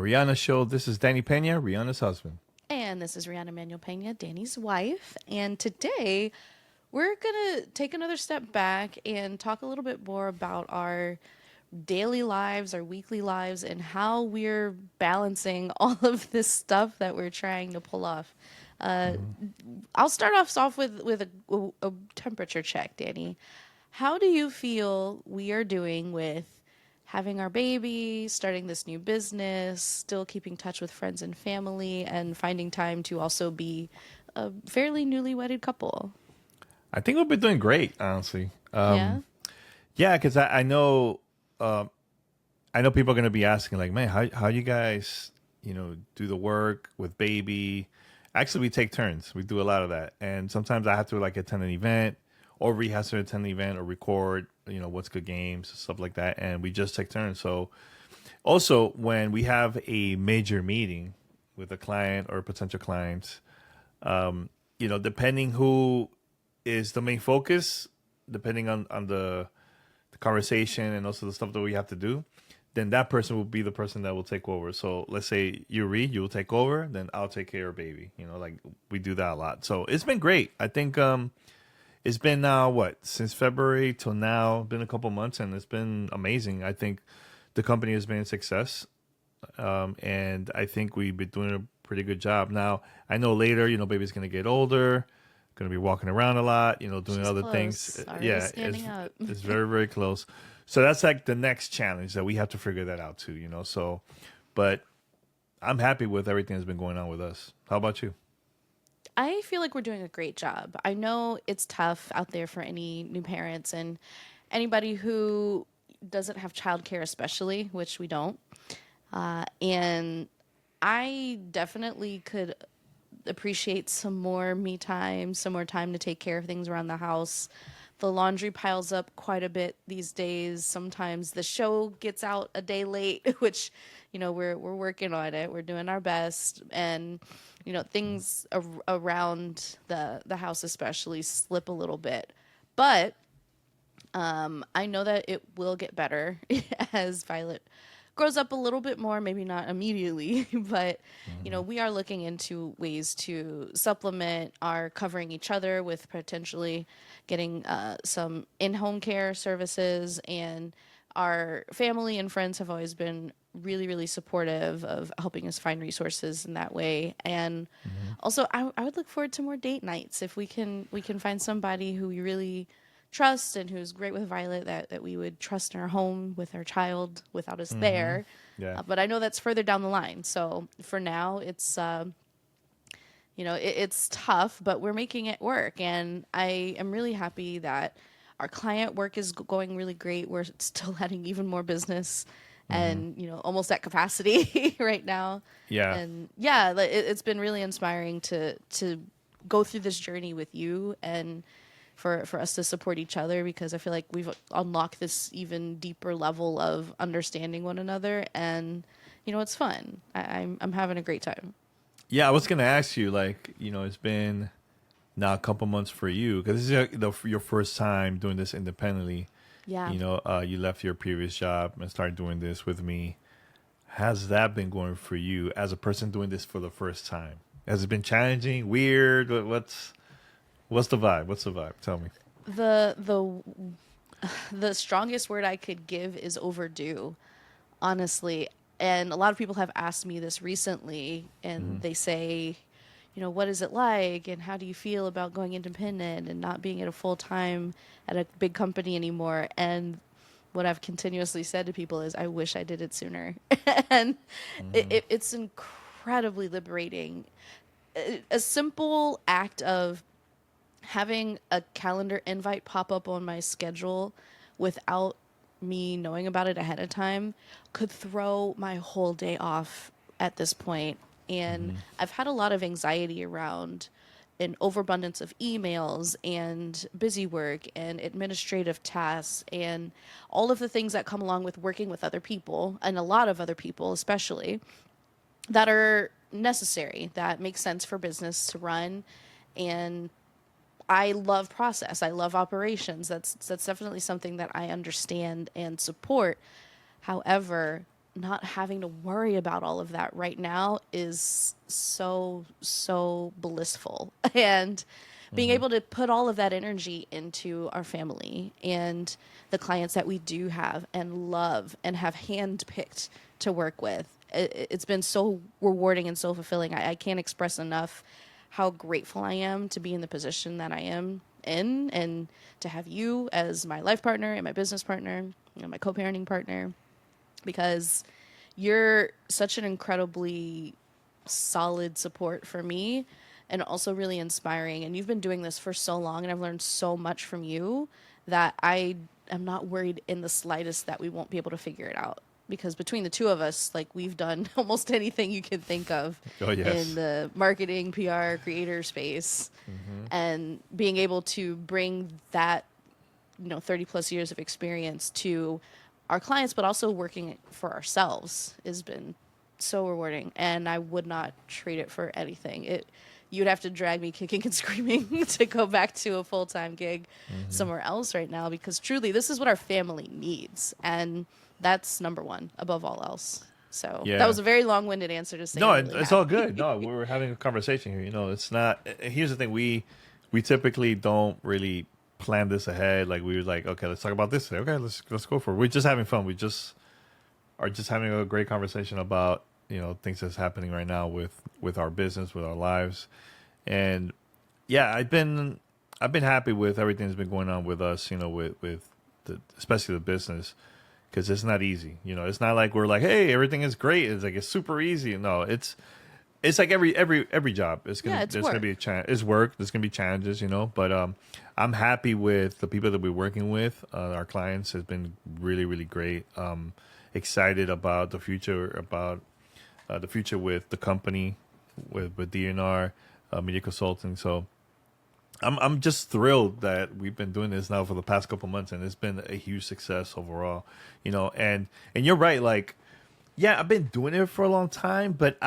Riana show. This is Danny Pena, Riana's husband. And this is Rihanna Manuel Pena, Danny's wife. And today we're going to take another step back and talk a little bit more about our daily lives, our weekly lives, and how we're balancing all of this stuff that we're trying to pull off. Uh, hmm I'll start off with a temperature check, Danny. How do you feel we are doing with having our baby, starting this new business, still keeping touch with friends and family, and finding time to also be a fairly newly wedded couple? I think we've been doing great, honestly. Yeah? Yeah, because uh, I know people are gonna be asking, like, man, how you guys, do the work with baby? Actually, we take turns. We do a lot of that, and sometimes I have to like attend an event, or we have to attend an event or record, what's good games, stuff like that, and we just take turns. So also, when we have a major meeting with a client or potential clients, depending who is the main focus, depending on the conversation and also the stuff that we have to do, then that person will be the person that will take over. So let's say you read, you will take over, then I'll take care of baby. Like we do that a lot. So it's been great. I think it's been now what, since February till now, been a couple months, and it's been amazing. I think the company has been a success, and I think we've been doing a pretty good job. Now I know later, baby's gonna get older, gonna be walking around a lot, doing She's other things. close, already Yeah, standing up. it's very very close. So that's like the next challenge that we have to figure that out too. So, but I'm happy with everything that's been going on with us. How about you? I feel like we're doing a great job. I know it's tough out there for any new parents and anybody who doesn't have childcare, especially, which we don't. And I definitely could appreciate some more me time, some more time to take care of things around the house. The laundry piles up quite a bit these days. Sometimes the show gets out a day late, which, we're working on it. We're doing our best, and things around the house especially slip a little bit. But I know that it will get better as Violet grows up a little bit more, maybe not immediately, but hmm we are looking into ways to supplement our covering each other with potentially getting some in-home care services. And our family and friends have always been really, really supportive of helping us find resources in that way. And hmm also, I would look forward to more date nights if we can find somebody who we really trust and who's great with Violet, that we would trust in our home with our child without us hmm there. Yeah. But I know that's further down the line. So for now, it's tough, but we're making it work. And I am really happy that our client work is going really great. We're still adding even more business hmm and, almost at capacity right now. Yeah. And yeah, it's been really inspiring to go through this journey with you and for us to support each other, because I feel like we've unlocked this even deeper level of understanding one another, and it's fun. I'm having a great time. Yeah, I was gonna ask you, like, it's been now a couple months for you because this is your first time doing this independently. Yeah. You left your previous job and started doing this with me. How's that been going for you as a person doing this for the first time? Has it been challenging, weird? What's the vibe? What's the vibe? Tell me. The strongest word I could give is overdue, honestly. And a lot of people have asked me this recently, hmm and they say, what is it like, and how do you feel about going independent and not being at a full time at a big company anymore? And what I've continuously said to people is, I wish I did it sooner. And hmm it's incredibly liberating. A simple act of having a calendar invite pop up on my schedule without me knowing about it ahead of time could throw my whole day off at this point. And hmm I've had a lot of anxiety around an overabundance of emails and busy work and administrative tasks and all of the things that come along with working with other people, and a lot of other people especially, that are necessary, that make sense for business to run. And I love process. I love operations. That's definitely something that I understand and support. However, not having to worry about all of that right now is so blissful. And being Mm-hmm. able to put all of that energy into our family and the clients that we do have and love and have handpicked to work with, it's been so rewarding and so fulfilling. I can't express enough how grateful I am to be in the position that I am in, and to have you as my life partner and my business partner, my co-parenting partner, because you're such an incredibly solid support for me, and also really inspiring. And you've been doing this for so long, and I've learned so much from you that I am not worried in the slightest that we won't be able to figure it out. Because between the two of us, like, we've done almost anything you can think of Oh in yes. the marketing, PR, creator space, Mm-hmm. and being able to bring that 30 plus years of experience to our clients, but also working for ourselves has been so rewarding. And I would not trade it for anything. You'd have to drag me kicking and screaming to go back to a full-time gig Mm-hmm. somewhere else right now, because truly this is what our family needs. And that's number one above all else. So that Yeah. was a very long-winded answer to say No, I'm really it's all happy. good. No, we were having a conversation here. It's not. Here's the thing: we typically don't really plan this ahead. Like we were like, okay, let's talk about this today. Okay, let's go for it. We're just having fun. We just are just having a great conversation about things that's happening right now with our business, with our lives, and yeah, I've been happy with everything that's been going on with us. With especially the business, because it's not easy. It's not like we're like, hey, everything is great. It's like it's super easy. No, it's like every job. Yeah, it's There's gonna be work. a challenge. It's work. There's gonna be challenges. But I'm happy with the people that we're working with. Our clients has been really really great. Excited about the future with the company, with DNR Media Consulting. So I'm just thrilled that we've been doing this now for the past couple months, and it's been a huge success overall. And you're right. Like, yeah, I've been doing it for a long time, but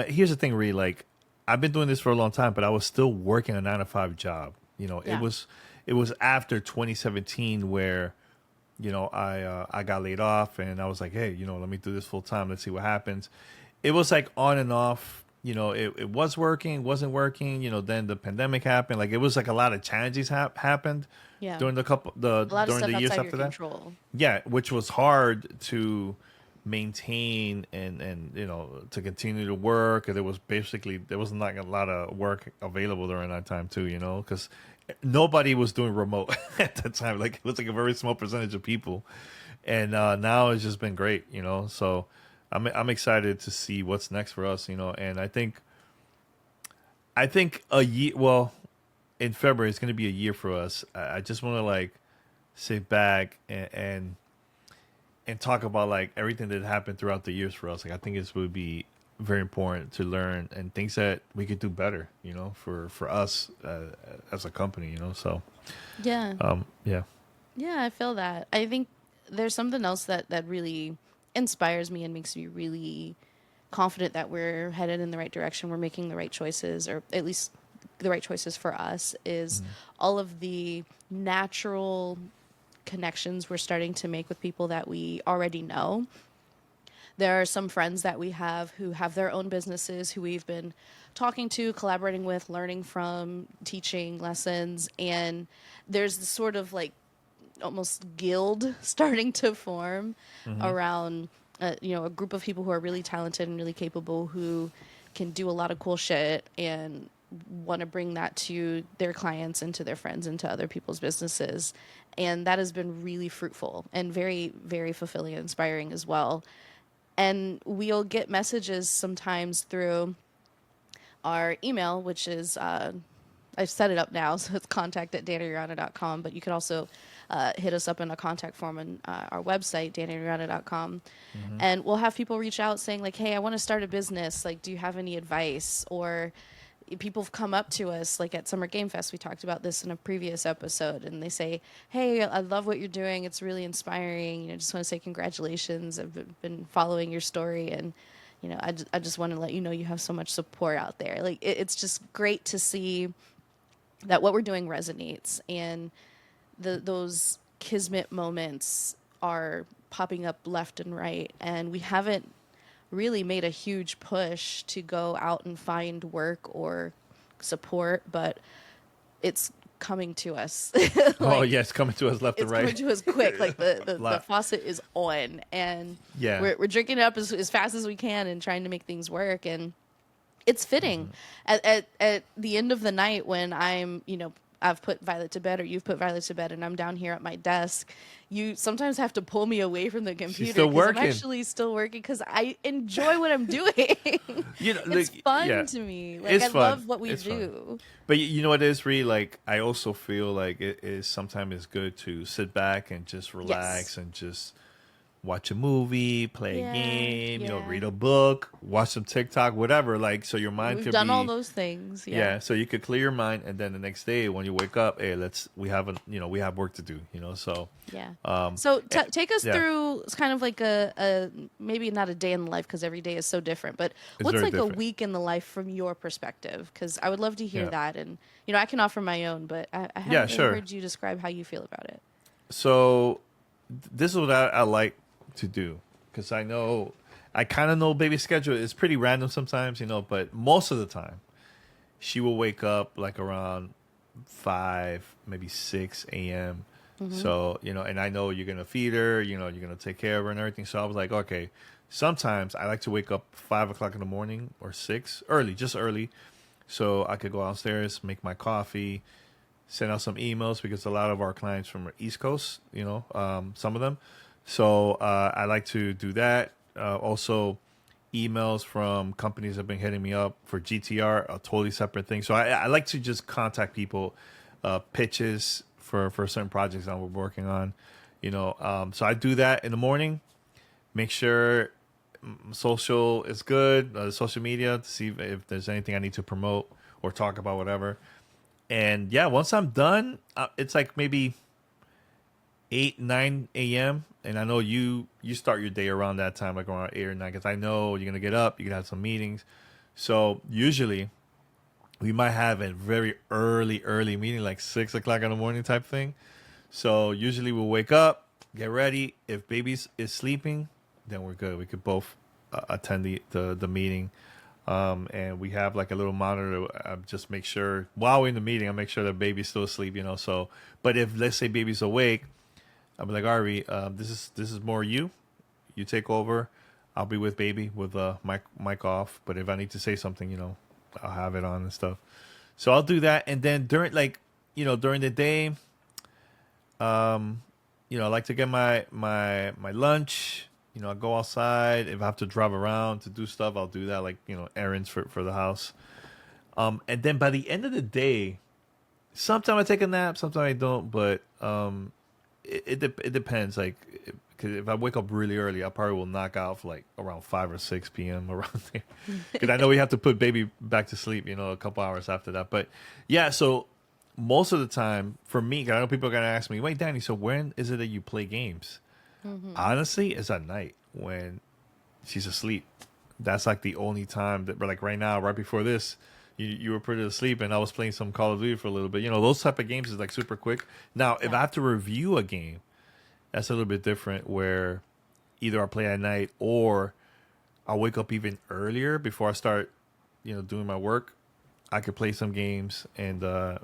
here's the thing, really. Like, I've been doing this for a long time, but I was still working a 9 to 5 job. It Yeah. was after 2017 where I got laid off, and I was like, hey, let me do this full time. Let's see what happens. It was like on and off. It was working, wasn't working. Then the pandemic happened. Like it was like a lot of challenges happened Yeah. during the couple the A lot of during the stuff years outside your after that. control. Yeah, which was hard to maintain and to continue to work. And there was not a lot of work available during that time too. Because nobody was doing remote at that time. Like it was like a very small percentage of people, and now it's just been great. So I'm excited to see what's next for us. And I think a year. Well, in February it's going to be a year for us. I just want to like sit back and talk about like everything that happened throughout the years for us. Like I think this would be very important to learn and things that we could do better. For us as a company. So Yeah. yeah. Yeah, I feel that. I think there's something else that really inspires me and makes me really confident that we're headed in the right direction. We're making the right choices, or at least the right choices for us, is Mm-hmm. all of the natural connections we're starting to make with people that we already know. There are some friends that we have who have their own businesses who we've been talking to, collaborating with, learning from, teaching lessons. And there's this sort of like almost guild starting to form Mm-hmm. around a group of people who are really talented and really capable, who can do a lot of cool shit and want to bring that to their clients and to their friends and to other people's businesses. And that has been really fruitful and very, very fulfilling and inspiring as well. And we'll get messages sometimes through our email, which is I've set it up now, so it's contact@dannyriana.com. But you could also hit us up in a contact form on our website, dannyriana.com. Mm-hmm. And we'll have people reach out saying, like, hey, I want to start a business. Like, do you have any advice? Or people have come up to us, like at Summer Game Fest. We talked about this in a previous episode. And they say, hey, I love what you're doing. It's really inspiring. Just want to say congratulations. I've been following your story. And I just want to let you know you have so much support out there. Like, it's just great to see that what we're doing resonates, and those kismet moments are popping up left and right, and we haven't really made a huge push to go out and find work or support, but it's coming to us. Oh Like, yeah, it's coming to us left and it's coming right. to us quick. Like the Lot. faucet is on, and Yeah. we're drinking it up as fast as we can and trying to make things work. And it's fitting at the end of the night when I'm, I've put Violet to bed or you've put Violet to bed and I'm down here at my desk. You sometimes have to pull me away from the computer still because I'm working. actually still working because I enjoy what I'm doing. It's fun yeah. to me. Like, It's I fun. love what we It's fun. do. But you know what it is, really, like I also feel like it is sometimes it's good to sit back and just relax and just watch a movie, play a Yeah, game, yeah. read a book, watch some TikTok, whatever. Like so your mind We've could done be all those things. yeah. So you could clear your mind, and then the next day when you wake up, hey, we have we have work to do. So Yeah. um, So eh, take us yeah, through it's kind of like a maybe not a day in the life because every day is so different, but it's what's very like a different. week in the life from your perspective? Because I would love to hear Yeah, that, and I can offer my own, but I yeah, haven't really sure. heard you describe how you feel about it. So this is what I like to do because I kind of know baby's schedule. It's pretty random sometimes, but most of the time she will wake up like around 5, maybe 6 a.m. So, and I know you're going to feed her, you're going to take care of her and everything. So I was like, okay, sometimes I like to wake up 5 o'clock in the morning or 6 early, just early. So I could go downstairs, make my coffee, send out some emails because a lot of our clients from the East Coast, some of them. So I like to do that. Also, emails from companies have been hitting me up for GTR, a totally separate thing. So I like to just contact people, pitches for certain projects that we're working on. So I do that in the morning. Make sure social is good, social media to see if there's anything I need to promote or talk about, whatever. And yeah, once I'm done, it's like maybe 8, 9 a.m. And I know you start your day around that time, like around 8 or 9, because I know you're gonna get up, you're gonna have some meetings. So usually we might have a very early meeting, like 6 o'clock in the morning type thing. So usually we'll wake up, get ready. If baby is sleeping, then we're good. We could both attend the meeting. And we have like a little monitor to just make sure while we're in the meeting, I make sure that baby's still asleep, So, but if let's say baby's awake, I'll be like, Ari, this is more you. You take over. I'll be with baby with mic off. But if I need to say something, I'll have it on and stuff. So I'll do that. And then during during the day, I like to get my lunch. I go outside. If I have to drive around to do stuff, I'll do that, like, errands for the house. And then by the end of the day, sometimes I take a nap, sometimes I don't, but it depends. Like, because if I wake up really early, I probably will knock out for like around 5 or 6 p.m. around there. Because I know we have to put baby back to sleep, a couple hours after that. But yeah, so most of the time for me, 'cause I know people are going to ask me, wait, Danny, so when is it that you play games? Honestly, it's at night when she's asleep. That's like the only time that, but like right now, right before this, you were pretty asleep, and I was playing some Call of Duty for a little bit. Those type of games is like super quick. Now, if I have to review a game, that's a little bit different. Where either I play at night or I wake up even earlier before I start, doing my work. I could play some games and for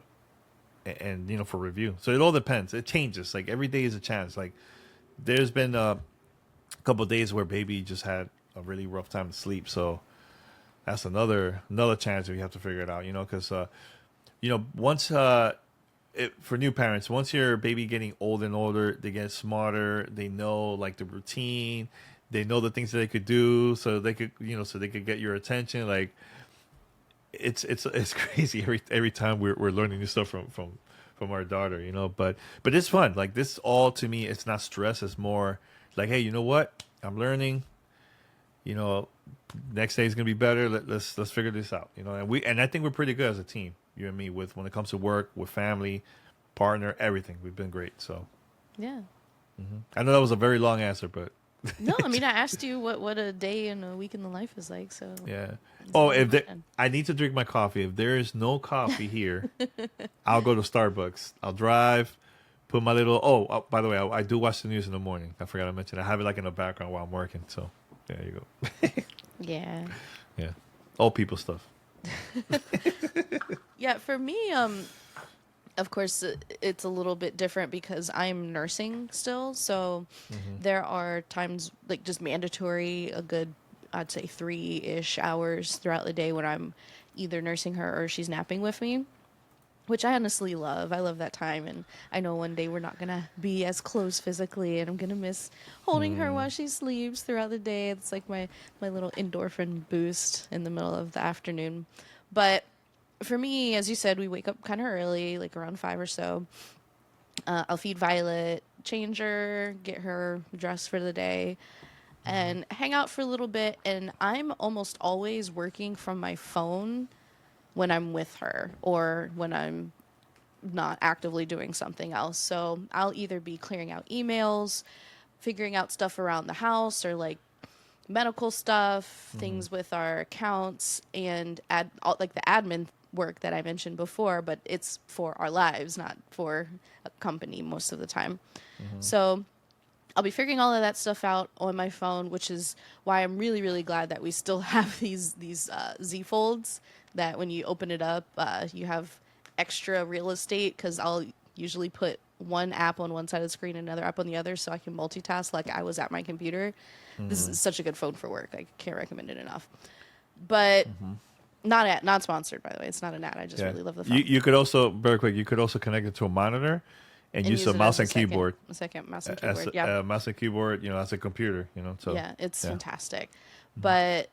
review. So it all depends. It changes. Like every day is a chance. Like there's been a couple of days where baby just had a really rough time to sleep. So that's another chance we have to figure it out, because once for new parents, once your baby getting older and older, they get smarter. They know like the routine. They know the things that they could do, so they could get your attention. Like it's crazy every time we're learning new stuff from our daughter, But it's fun. Like this all to me, it's not stress. It's more like, hey, you know what? I'm learning. Next day is gonna be better. Let's figure this out. And I think we're pretty good as a team, you and me, with when it comes to work, with family, partner, everything. We've been great. So Yeah. I know that was a very long answer, but No, I mean, I asked you what a day and a week in the life is like. So yeah. it's Oh, a good if there, question. I need to drink my coffee. If there is no coffee here, I'll go to Starbucks. I'll drive, put my little. Oh, by the way, I do watch the news in the morning. I forgot to mention. I have it like in the background while I'm working. So there you go. Yeah. Yeah, old people stuff. Yeah, for me, of course, it's a little bit different because I'm nursing still. So there are times, like just mandatory, a good, I'd say 3-ish hours throughout the day when I'm either nursing her or she's napping with me, which I honestly love. I love that time. And I know one day we're not going to be as close physically, and I'm going to miss holding her while she sleeps throughout the day. It's like my little endorphin boost in the middle of the afternoon. But for me, as you said, we wake up kind of early, like around 5 or so. I'll feed Violet, change her, get her dressed for the day, and hang out for a little bit. And I'm almost always working from my phone when I'm with her or when I'm not actively doing something else. So I'll either be clearing out emails, figuring out stuff around the house, or like medical stuff, things with our accounts, and like the admin work that I mentioned before, but it's for our lives, not for a company most of the time. So I'll be figuring all of that stuff out on my phone, which is why I'm really, really glad that we still have these Z folds that when you open it up, you have extra real estate, because I'll usually put one app on one side of the screen and another app on the other so I can multitask like I was at my computer. This is such a good phone for work. I can't recommend it enough. But not sponsored, by the way. It's not an ad. I just really love the phone. You could also, very quick, you could also connect it to a monitor and use a it mouse as and keyboard. A second mouse and As keyboard, yeah. mouse and keyboard, as a computer, So Yeah, it's fantastic. But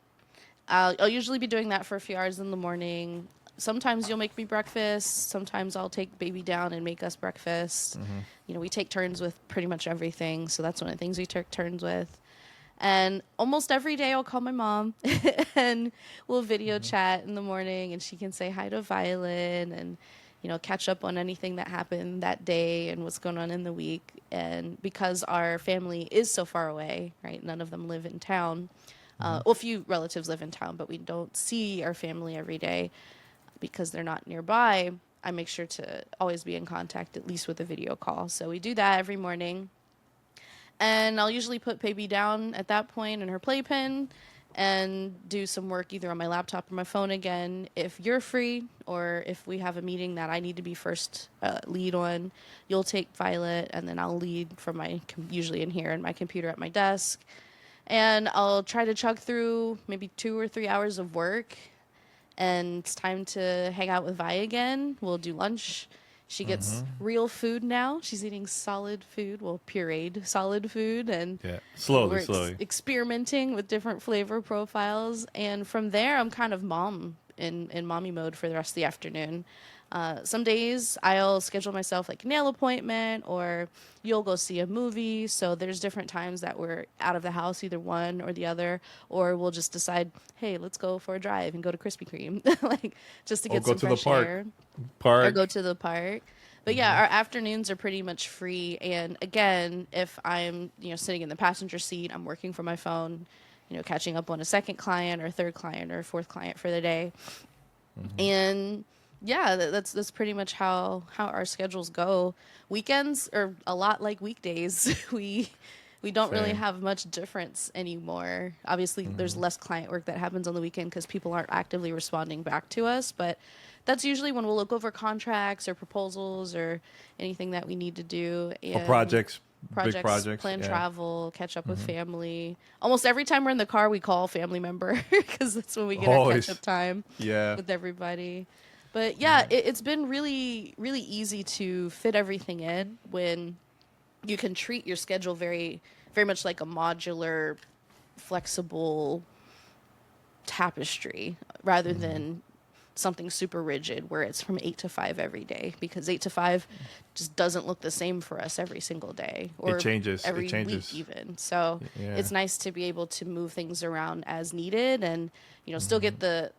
I'll usually be doing that for a few hours in the morning. Sometimes you'll make me breakfast. Sometimes I'll take baby down and make us breakfast. We take turns with pretty much everything. So that's one of the things we take turns with. And almost every day I'll call my mom and we'll video chat in the morning, and she can say hi to Violet and, catch up on anything that happened that day and what's going on in the week. And because our family is so far away, right? None of them live in town. Well, a few relatives live in town, but we don't see our family every day because they're not nearby. I make sure to always be in contact, at least with a video call. So we do that every morning. And I'll usually put baby down at that point in her playpen and do some work either on my laptop or my phone again. If you're free, or if we have a meeting that I need to be first lead on, you'll take Violet, and then I'll lead from usually in here in my computer at my desk. And I'll try to chug through maybe 2 or 3 hours of work. And it's time to hang out with Vi again. We'll do lunch. She gets real food now. She's eating solid food, well, pureed solid food, and slowly experimenting with different flavor profiles. And from there, I'm kind of in mommy mode for the rest of the afternoon. Some days I'll schedule myself like a nail appointment, or you'll go see a movie. So there's different times that we're out of the house, either one or the other, or we'll just decide, hey, let's go for a drive and go to Krispy Kreme, like just to get some fresh air. Or go to the park. But yeah, our afternoons are pretty much free. And again, if I'm, sitting in the passenger seat, I'm working from my phone, catching up on a second client or third client or fourth client for the day. And yeah, that's pretty much how our schedules go. Weekends are a lot like weekdays. We don't really have much difference anymore. Obviously, there's less client work that happens on the weekend because people aren't actively responding back to us. But that's usually when we'll look over contracts or proposals or anything that we need to do. And or projects, big projects, plan travel, catch up with family. Almost every time we're in the car, we call a family member because that's when we get our catch up time with everybody. But yeah, it's been really, really easy to fit everything in when you can treat your schedule very, very much like a modular, flexible tapestry rather than something super rigid where it's from 8 to 5 every day, because 8 to 5 just doesn't look the same for us every single day, or it changes every week even. So it's nice to be able to move things around as needed, and still get the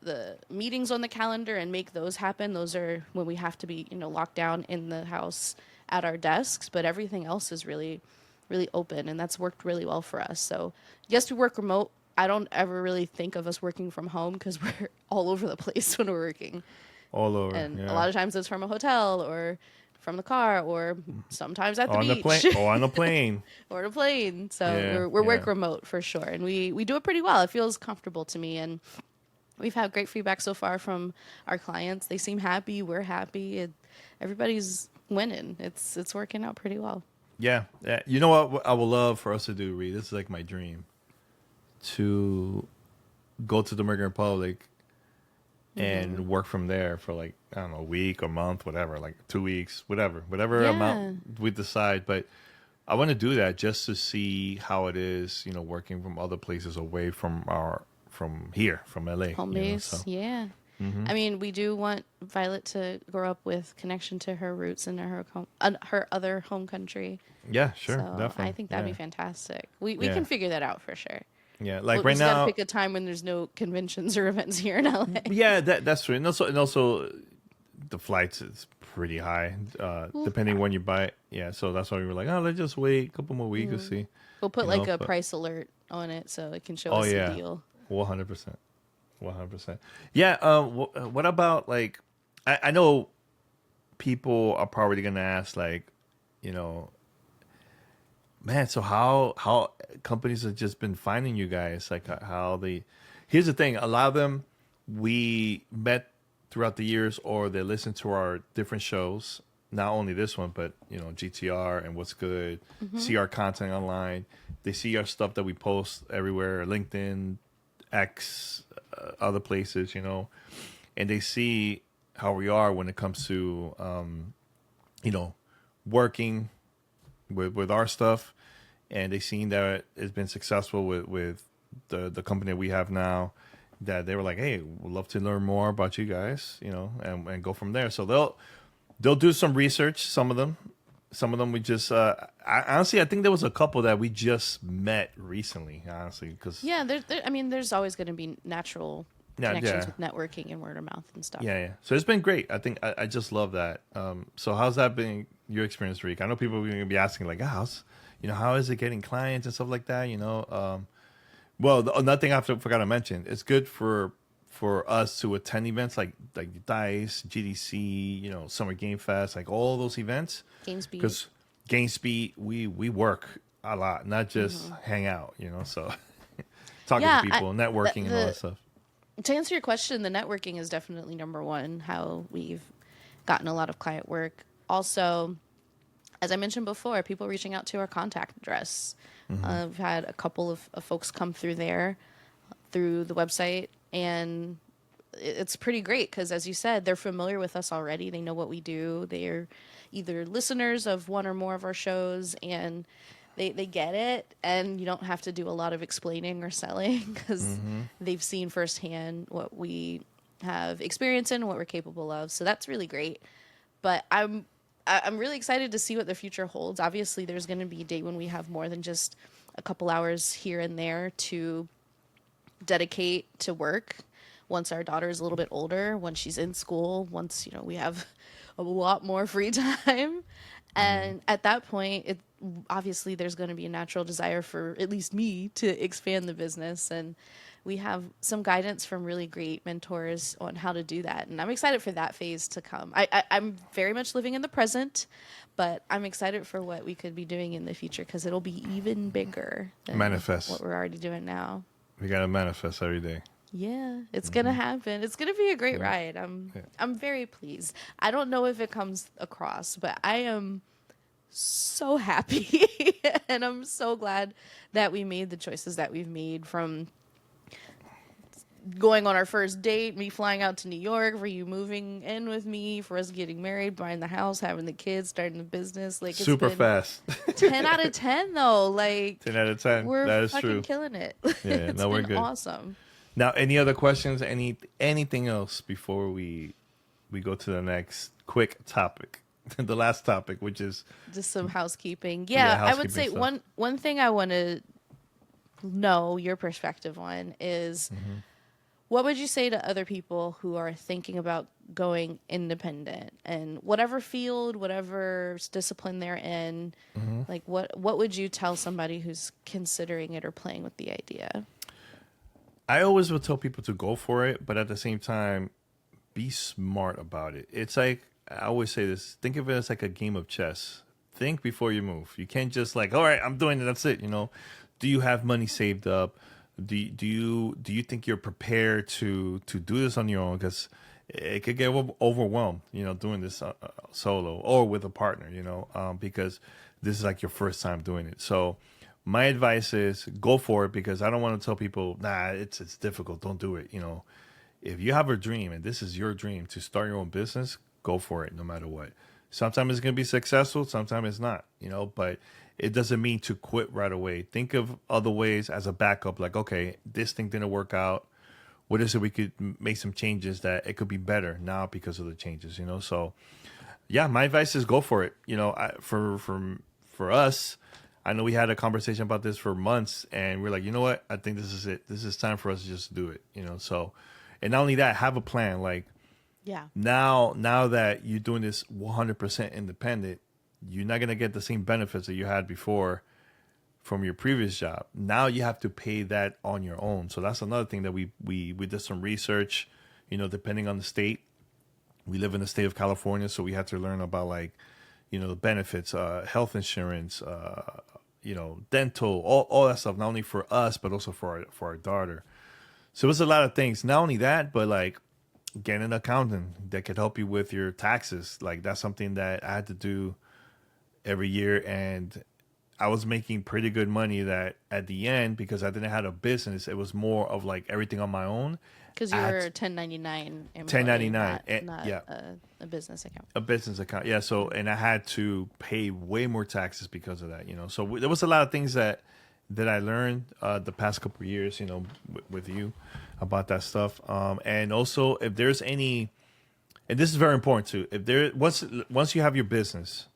meetings on the calendar and make those happen. Those are when we have to be locked down in the house at our desks, but everything else is really, really open, and that's worked really well for us. So yes, we work remote. I don't ever really think of us working from home because we're all over the place when we're working. All over. And a lot of times it's from a hotel or from the car or sometimes at the On the plane. beach Oh, on the plane. or the plane. So Yeah, we're yeah. work remote for sure. And we do it pretty well. It feels comfortable to me. And we've had great feedback so far from our clients. They seem happy. We're happy. Everybody's winning. It's working out pretty well. Yeah. Yeah. You know what I would love for us to do, Reed? This is like my dream. To go to the Dominican Republic and work from there for like, I don't know, a week or month, whatever, like 2 weeks, whatever Yeah. amount we decide. But I want to do that just to see how it is, working from other places away from from here, from LA. Home you know, base. so. Yeah. I mean, we do want Violet to grow up with connection to her roots and her other home country. Yeah, sure, So definitely. I think that'd be Yeah. fantastic. We Yeah. can figure that out for sure. Yeah, like We'll right just gotta now. pick a time when there's no conventions or events here in LA. Yeah, that's true, and also the flights is pretty high, depending when you buy it. Yeah, so that's why we were like, oh, let's just wait a couple more weeks and see. We'll put You like know, a but- price alert on it so it can show Oh us yeah, the deal. 100%, 100%. Yeah. What about like? I know people are probably gonna ask like, you know, man. So how companies have just been finding you guys? Like how they? Here's the thing. A lot of them we met throughout the years, or they listen to our different shows. Not only this one, but GTR and What's Good. See our content online. They see our stuff that we post everywhere, LinkedIn, X, other places, and they see how we are when it comes to, working with our stuff, and they seen that it's been successful with the company that we have now. That they were like, hey, we'd love to learn more about you guys, and go from there. So they'll do some research. Some of them we just honestly, I think there was a couple that we just met recently, honestly, because Yeah, I mean, there's always going to be natural connections yeah. with networking and word of mouth and stuff. Yeah. So it's been great. I think I just love that. So how's that been your experience, Rick? I know people are going to be asking like, how is it getting clients and stuff like that? Well, another thing I forgot to mention, it's good for us to attend events like DICE, GDC, Summer Game Fest, like all those events. GameSpeed. Because GameSpeed, we work a lot, not just hang out, so talking to people, networking and all that stuff. To answer your question, the networking is definitely number one, how we've gotten a lot of client work. Also, as I mentioned before, people reaching out to our contact address. I've had a couple of folks come through there, through the website, and it's pretty great because, as you said, they're familiar with us already. They know what we do. They're either listeners of one or more of our shows, and they get it, and you don't have to do a lot of explaining or selling because they've seen firsthand what we have experience in, what we're capable of. So that's really great. But I'm really excited to see what the future holds. Obviously, there's going to be a day when we have more than just a couple hours here and there to dedicate to work. Once our daughter is a little bit older, once she's in school, once we have a lot more free time, and at that point, obviously there's going to be a natural desire for at least me to expand the business, and we have some guidance from really great mentors on how to do that, and I'm excited for that phase to come. I'm very much living in the present, but I'm excited for what we could be doing in the future because it'll be even bigger than Manifest. what we're already doing now. We got to manifest every day. Yeah, it's gonna happen. It's gonna be a great ride. I'm very pleased. I don't know if it comes across, but I am so happy and I'm so glad that we made the choices that we've made, from going on our first date, me flying out to New York, for you moving in with me, for us getting married, buying the house, having the kids, starting the business. Like, it's Super been fast. 10 out of 10 though. Like, 10 out of 10. we're That is fucking true. killing it. Yeah, It's no, we're been good. awesome. Now, any other questions? Anything else before we go to the next quick topic, the last topic, which is Just some housekeeping. Yeah, Yeah, I would housekeeping say stuff. one thing I want to know your perspective on is, what would you say to other people who are thinking about going independent and whatever field, whatever discipline they're in? Like, what would you tell somebody who's considering it or playing with the idea? I always would tell people to go for it, but at the same time, be smart about it. It's like I always say this. Think of it as like a game of chess. Think before you move. You can't just like, all right, I'm doing it. That's it. Do you have money saved up? Do you think you're prepared to do this on your own? Because it could get overwhelmed. Doing this solo or with a partner. Because this is like your first time doing it. So my advice is go for it, because I don't want to tell people, nah, it's difficult. Don't do it. If you have a dream and this is your dream to start your own business, go for it no matter what. Sometimes it's going to be successful, sometimes it's not, but it doesn't mean to quit right away. Think of other ways as a backup, like, okay, this thing didn't work out. What is it we could make some changes that it could be better now because of the changes, So, yeah, my advice is go for it. For us, I know we had a conversation about this for months, and we're like, you know what? I think this is it. This is time for us to just do it, So, and not only that, have a plan. Like, Yeah. now that you're doing this 100% independent, you're not gonna get the same benefits that you had before from your previous job. Now you have to pay that on your own. So that's another thing that we did some research. Depending on the state, we live in the state of California, so we had to learn about, like, the benefits, health insurance, dental, all that stuff. Not only for us, but also for our daughter. So it was a lot of things. Not only that, but like get an accountant that could help you with your taxes. Like, that's something that I had to do every year, and I was making pretty good money that at the end, because I didn't have a business. It was more of like everything on my own. Because you were a 1099 employee, 1099, not yeah, a business account. a business account. Yeah. So, and I had to pay way more taxes because of that. So there was a lot of things that I learned the past couple of years. With you about that stuff. And also, if there's any, and this is very important too. If there once you have your business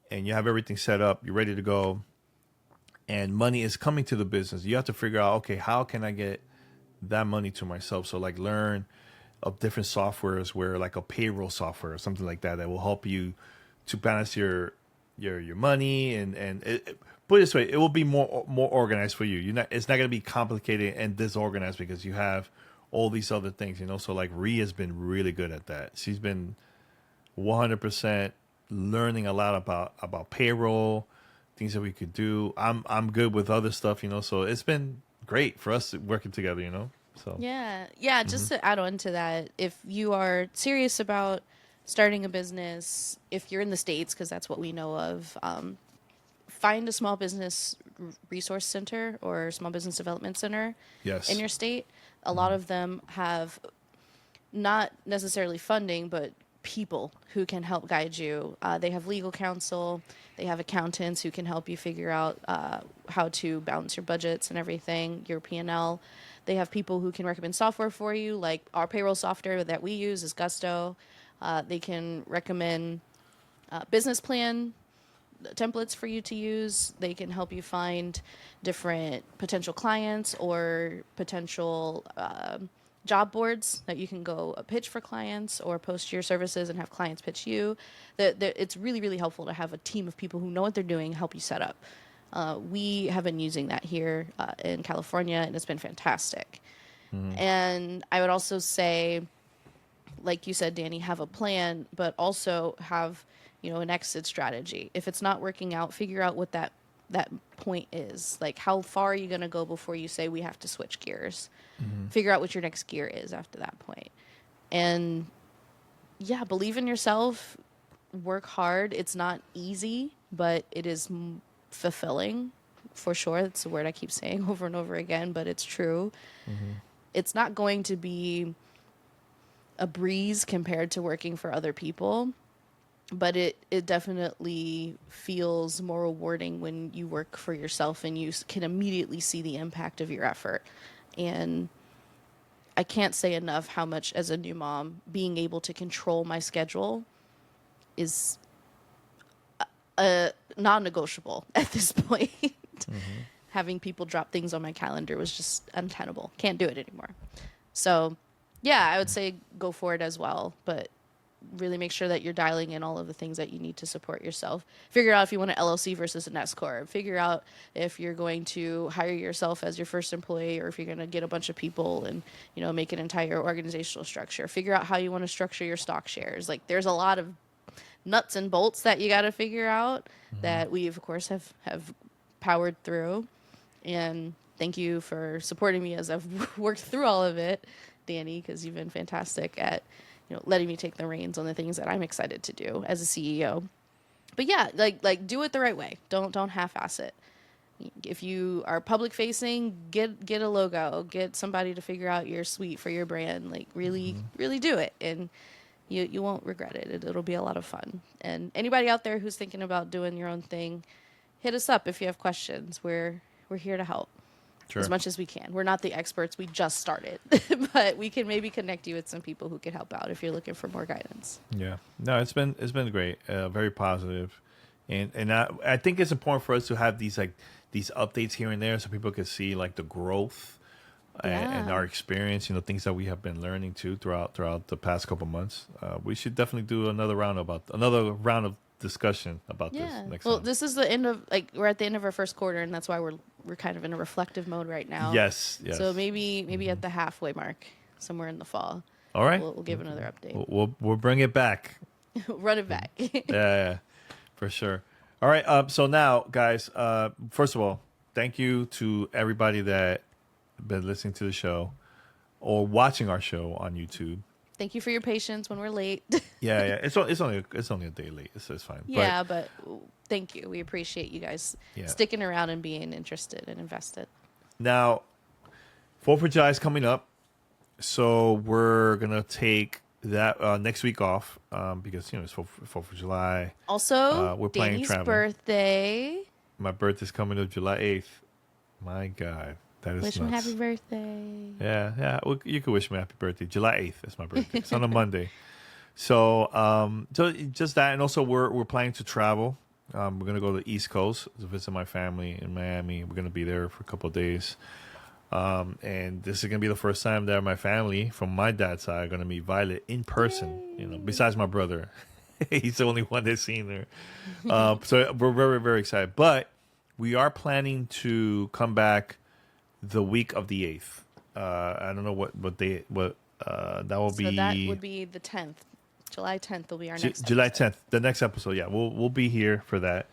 and you have everything set up, you're ready to go, and money is coming to the business, you have to figure out, okay, how can I get that money to myself? So, like, learn of different softwares, where like a payroll software or something like that will help you to balance your money, and put it this way, it will be more organized for you. It's not going to be complicated and disorganized because you have all these other things. So, like, Ria's been really good at that. She's been 100% learning a lot about payroll, things that we could do. I'm good with other stuff. So it's been great for us working together. So Yeah. Just to add on to that, if you are serious about starting a business, if you're in the States, because that's what we know of, find a small business resource center or small business development center yes, in your state. A lot of them have not necessarily funding, but people who can help guide you. They have legal counsel. They have accountants who can help you figure out how to balance your budgets and everything, your P&L. They have people who can recommend software for you, like our payroll software that we use is Gusto. They can recommend business plan templates for you to use. They can help you find different potential clients or potential job boards that you can go pitch for clients or post your services and have clients pitch you. It's really, really helpful to have a team of people who know what they're doing help you set up. We have been using that here in California, and it's been fantastic. And I would also say, like you said, Danny, have a plan, but also have, an exit strategy. If it's not working out, figure out what that point is. Like, how far are you going to go before you say we have to switch gears? Figure out what your next gear is after that point. And yeah, believe in yourself, work hard. It's not easy, but it is fulfilling for sure. That's a word I keep saying over and over again, but it's true. It's not going to be a breeze compared to working for other people, but it definitely feels more rewarding when you work for yourself and you can immediately see the impact of your effort. And I can't say enough how much, as a new mom, being able to control my schedule is non-negotiable at this point. Having people drop things on my calendar was just untenable. Can't do it anymore. So, yeah, I would say go for it as well. But really make sure that you're dialing in all of the things that you need to support yourself. Figure out if you want an LLC versus an S corp. Figure out if you're going to hire yourself as your first employee or if you're going to get a bunch of people and, make an entire organizational structure. Figure out how you want to structure your stock shares. Like there's a lot of nuts and bolts that you got to figure out that we of course have powered through. And thank you for supporting me as I've worked through all of it, Danny, because you've been fantastic at letting me take the reins on the things that I'm excited to do as a CEO. But yeah, like do it the right way. Don't half-ass it. If you are public facing, get a logo, get somebody to figure out your suite for your brand. Like really do it, and you won't regret it. It'll be a lot of fun. And anybody out there who's thinking about doing your own thing, hit us up if you have questions. We're here to help. Sure. As much as we can. We're not the experts. We just started, but we can maybe connect you with some people who can help out if you're looking for more guidance. Yeah, no, it's been great, very positive, and I think it's important for us to have these updates here and there so people can see like the growth and our experience. Things that we have been learning too throughout the past couple months. We should definitely do another round of discussion about this next time. This is the end of we're at the end of our first quarter, and that's why we're kind of in a reflective mode right now. Yes. So maybe at the halfway mark, somewhere in the fall. All right. We'll give another update. We'll bring it back. Run it back. yeah, for sure. All right. So now, guys, first of all, thank you to everybody that been listening to the show or watching our show on YouTube. Thank you for your patience when we're late. yeah. It's only a day late. It's fine. Yeah, but thank you. We appreciate you guys sticking around and being interested and invested. Now, 4th of July is coming up, so we're gonna take that next week off because it's 4th of July. Also, we're planning Danny's traveling. birthday. My birthday's coming up July 8th. My God. That is wish nuts. me happy birthday. Yeah. Well, you can wish me happy birthday. July 8th is my birthday. It's on a Monday. So, just that, and also we're planning to travel. We're gonna go to the East Coast to visit my family in Miami. We're gonna be there for a couple of days. And this is gonna be the first time that my family from my dad's side are gonna meet Violet in person. Yay. Besides my brother, he's the only one that's seen her. So we're very, very excited. But we are planning to come back the week of the 8th. I don't know what day, that will be. So that would be the 10th. July 10th will be our next July episode. 10th, the next episode. Yeah, we'll be here for that.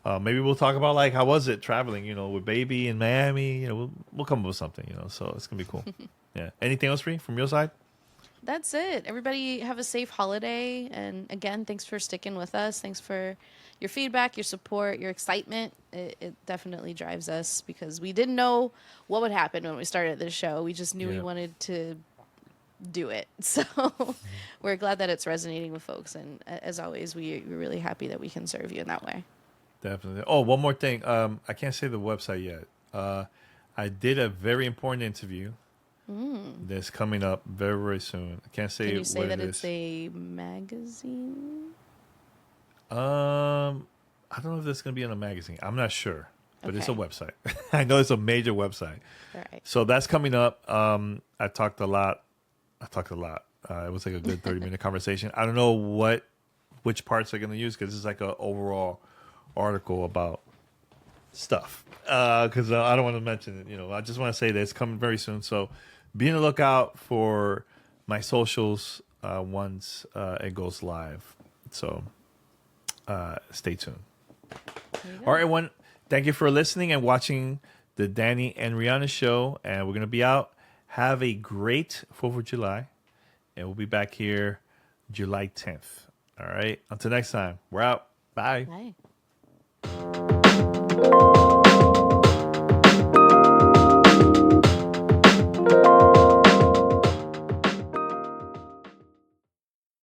Maybe we'll talk about how was it traveling, with baby in Miami. We'll come up with something, so it's going to be cool. Yeah. Anything else, from your side? That's it. Everybody have a safe holiday. And again, thanks for sticking with us. Thanks for your feedback, your support, your excitement. It definitely drives us because we didn't know what would happen when we started this show. We just knew we wanted to do it. So we're glad that it's resonating with folks. And as always, we're really happy that we can serve you in that way. Definitely. Oh, one more thing. I can't say the website yet. I did a very important interview that's coming up very, very soon. I can't say Can you say what that it it's is. a magazine? I don't know if it's going to be in a magazine. I'm not sure, but it's a website. I know it's a major website. All right. So that's coming up. I talked a lot. It was like a good 30-minute conversation. I don't know which parts they're going to use because it's like an overall article about stuff. Because I don't want to mention it. I just want to say that it's coming very soon. So be on the lookout for my socials once it goes live. So stay tuned. All right, everyone. Thank you for listening and watching the Danny and Riana show. And we're going to be out. Have a great 4th of July. And we'll be back here July 10th. All right. Until next time. We're out. Bye. Bye.